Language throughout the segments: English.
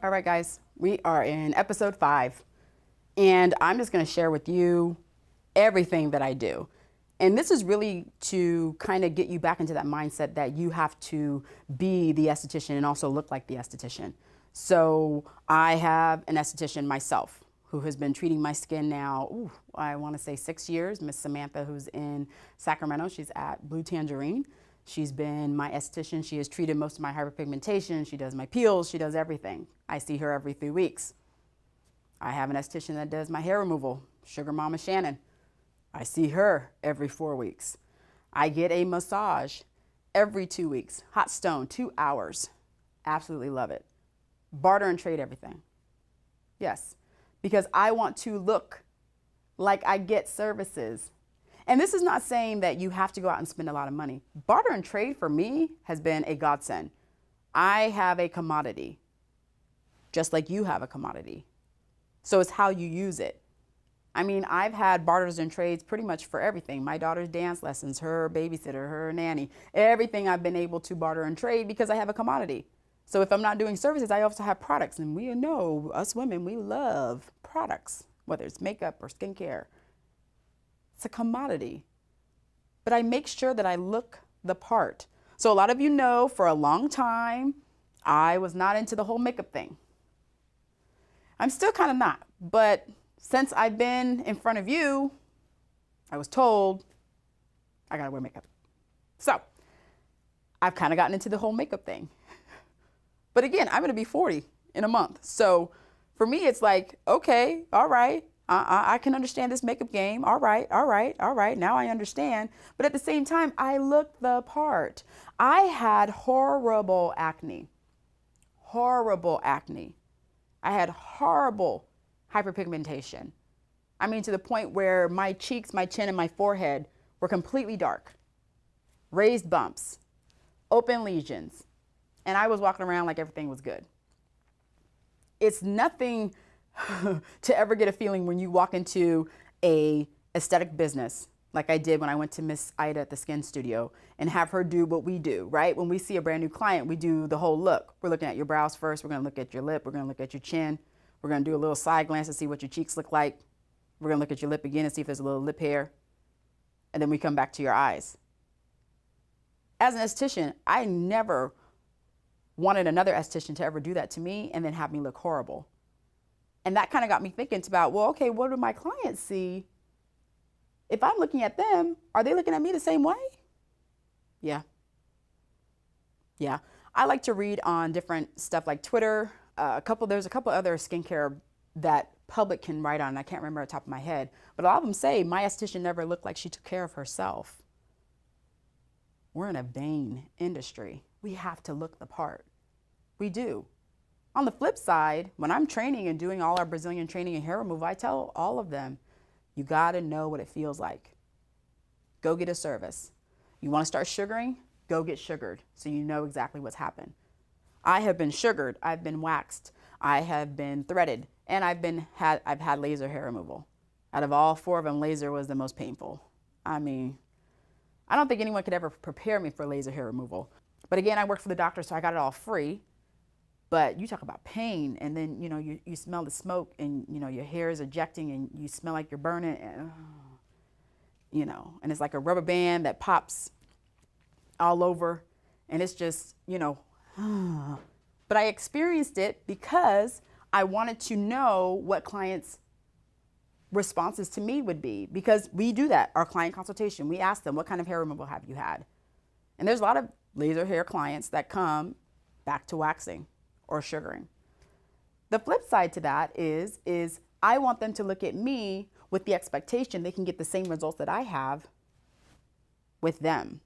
All right, guys, we are in episode 5, and I'm just going to share with you everything that I do. And this is really to kind of get you back into that mindset that you have to be the esthetician and also look like the esthetician. So I have an esthetician myself who has been treating my skin now, I want to say 6 years, Miss Samantha, who's in Sacramento. She's at Blue Tangerine. She's been my esthetician. She has treated most of my hyperpigmentation. She does my peels. She does everything. I see her every 3 weeks. I have an esthetician that does my hair removal, Sugar Mama Shannon. I see her every 4 weeks. I get a massage every 2 weeks. Hot stone, 2 hours. Absolutely love it. Barter and trade everything. Yes, because I want to look like I get services. And this is not saying that you have to go out and spend a lot of money. Barter and trade for me has been a godsend. I have a commodity, just like you have a commodity. So it's how you use it. I mean, I've had barters and trades pretty much for everything. My daughter's dance lessons, her babysitter, her nanny, everything I've been able to barter and trade because I have a commodity. So if I'm not doing services, I also have products. And we know, us women, we love products, whether it's makeup or skincare. It's a commodity. But I make sure that I look the part. So a lot of you know for a long time, I was not into the whole makeup thing. I'm still kind of not. But since I've been in front of you, I was told I gotta wear makeup. So I've kind of gotten into the whole makeup thing. But again, I'm gonna be 40 in a month. So for me, it's like, okay, all right. I can understand this makeup game. All right. Now I understand. But at the same time, I look the part. I had horrible acne. I had horrible hyperpigmentation. I mean, to the point where my cheeks, my chin, and my forehead were completely dark. Raised bumps, open lesions. And I was walking around like everything was good. It's nothing to ever get a feeling when you walk into a aesthetic business like I did when I went to Miss Ida at the Skin Studio and have her do what we do, right? When we see a brand new client, we do the whole look. We're looking at your brows first. We're going to look at your lip. We're going to look at your chin. We're going to do a little side glance to see what your cheeks look like. We're going to look at your lip again and see if there's a little lip hair. And then we come back to your eyes. As an esthetician, I never wanted another esthetician to ever do that to me and then have me look horrible. And that kind of got me thinking about, well, okay, what do my clients see? If I'm looking at them, are they looking at me the same way? Yeah. I like to read on different stuff like Twitter. There's a couple other skincare that public can write on. I can't remember off the top of my head, but a lot of them say my esthetician never looked like she took care of herself. We're in a vain industry. We have to look the part. We do. On the flip side, when I'm training and doing all our Brazilian training and hair removal, I tell all of them, you gotta know what it feels like. Go get a service. You wanna start sugaring? Go get sugared so you know exactly what's happened. I have been sugared, I've been waxed, I have been threaded, and I've had laser hair removal. Out of all 4 of them, laser was the most painful. I mean, I don't think anyone could ever prepare me for laser hair removal. But again, I worked for the doctor, so I got it all free. But you talk about pain, and then, you smell the smoke, and, your hair is ejecting, and you smell like you're burning, and, and it's like a rubber band that pops all over, and it's just, But I experienced it because I wanted to know what clients' responses to me would be, because we do that, our client consultation. We ask them, what kind of hair removal have you had? And there's a lot of laser hair clients that come back to waxing or sugaring. The flip side to that is I want them to look at me with the expectation they can get the same results that I have with them.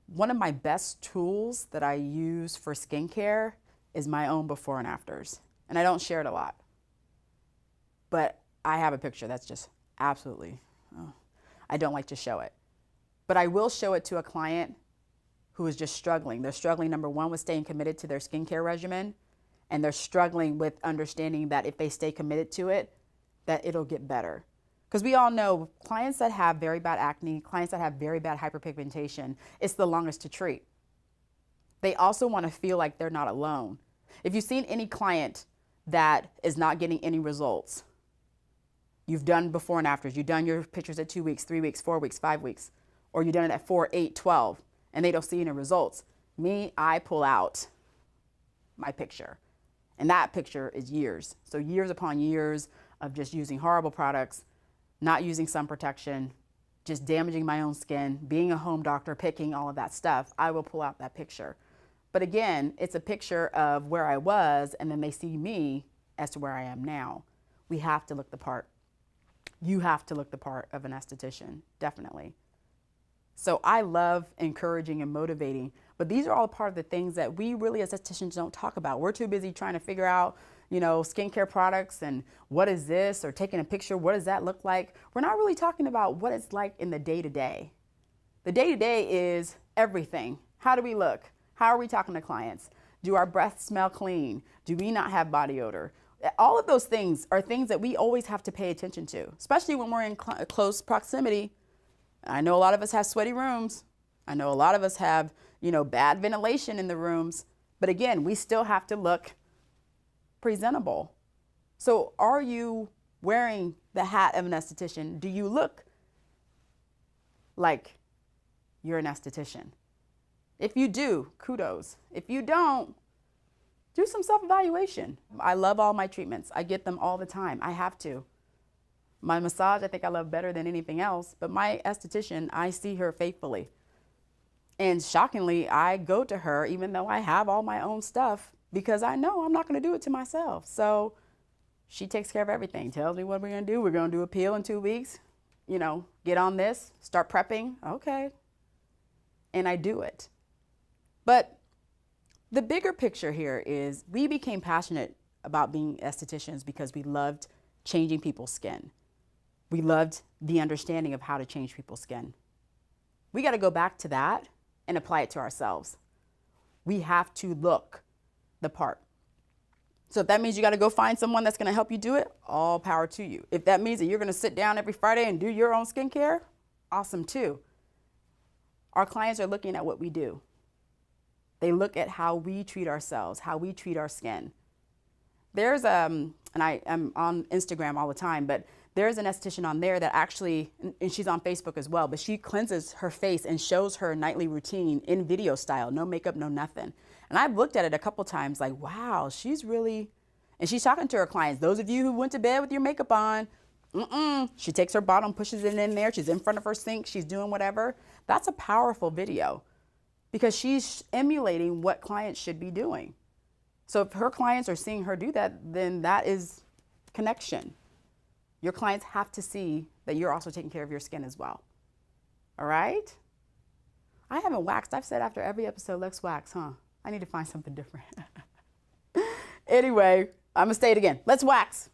One of my best tools that I use for skincare is my own before and afters. And I don't share it a lot. But I have a picture that's just absolutely, I don't like to show it. But I will show it to a client who is just struggling. They're struggling, number one, with staying committed to their skincare regimen. And they're struggling with understanding that if they stay committed to it, that it'll get better. Because we all know clients that have very bad acne, clients that have very bad hyperpigmentation, it's the longest to treat. They also want to feel like they're not alone. If you've seen any client that is not getting any results. You've done before and afters. You've done your pictures at 2 weeks, 3 weeks, 4 weeks, 5 weeks, or you've done it at 4, 8, 12, and they don't see any results. Me, I pull out my picture. And that picture is years. So years upon years of just using horrible products, not using sun protection, just damaging my own skin, being a home doctor, picking all of that stuff, I will pull out that picture. But again, it's a picture of where I was, and then they see me as to where I am now. We have to look the part. You have to look the part of an esthetician, definitely. So I love encouraging and motivating, but these are all part of the things that we really as estheticians don't talk about. We're too busy trying to figure out, you know, skincare products and what is this, or taking a picture, what does that look like? We're not really talking about what it's like in the day-to-day. The day-to-day is everything. How do we look? How are we talking to clients? Do our breath smell clean? Do we not have body odor? All of those things are things that we always have to pay attention to, especially when we're in close proximity. I know a lot of us have sweaty rooms. I know a lot of us have, you know, bad ventilation in the rooms. But again, we still have to look presentable. So are you wearing the hat of an esthetician? Do you look like you're an esthetician? If you do, kudos. If you don't, do some self-evaluation. I love all my treatments. I get them all the time. I have to. My massage, I think I love better than anything else, but my esthetician, I see her faithfully. And shockingly, I go to her even though I have all my own stuff because I know I'm not going to do it to myself. So she takes care of everything, tells me what we're going to do. We're going to do a peel in 2 weeks, you know, get on this, start prepping. Okay. And I do it. But the bigger picture here is we became passionate about being estheticians because we loved changing people's skin. We loved the understanding of how to change people's skin. We got to go back to that and apply it to ourselves. We have to look the part. So if that means you got to go find someone that's going to help you do it, all power to you. If that means that you're going to sit down every Friday and do your own skincare, awesome too. Our clients are looking at what we do. They look at how we treat ourselves, how we treat our skin. There's, and I am on Instagram all the time, but there's an esthetician on there that actually, and she's on Facebook as well, but she cleanses her face and shows her nightly routine in video style, no makeup, no nothing. And I've looked at it a couple times like, wow, she's really, and she's talking to her clients. Those of you who went to bed with your makeup on, she takes her bottom, pushes it in there. She's in front of her sink. She's doing whatever. That's a powerful video because she's emulating what clients should be doing. So if her clients are seeing her do that, then that is connection. Your clients have to see that you're also taking care of your skin as well. All right? I haven't waxed. I've said after every episode, let's wax, huh? I need to find something different. Anyway, I'm going to say it again. Let's wax.